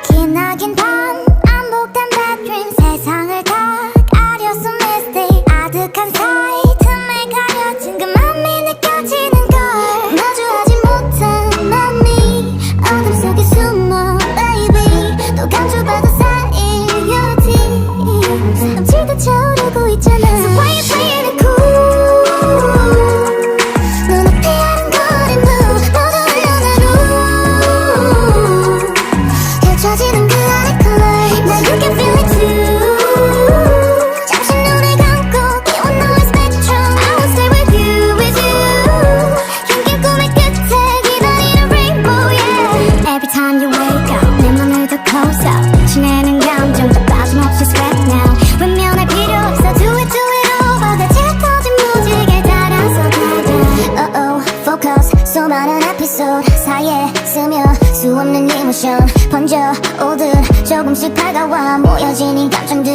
기나긴 밤 반복된 bad dream 세상을 다 가렸어 mistake 아득한 사이 틈에 가려진 그 맘이 느껴지는 걸 마주하지 못한 맘이 어둠 속에 숨어 baby 또 감춰봐도 쌓일 your tears 넘치듯 차오르고 있잖아 So why you playing it cool 눈앞이 아른거린 blue 모두 흘러나로 펼쳐지는 그 아래 color Now you can feel it too 잠시 눈을 감고 비운 너의 spectrum I will stay with you 힘긴 꿈의 끝에 기다리는 rainbow yeah Every time you wake up 내 맘을 더 close up 지내는 감정도 빠짐없이 sweat now 외면할 필요 없어 do it over 내 짙어진 무지개 따라서 가자 oh focus 수많은 에피소드 사이에 스며 수없는 이모션 번져오듯 조금씩 다가와 모여진 이 감정들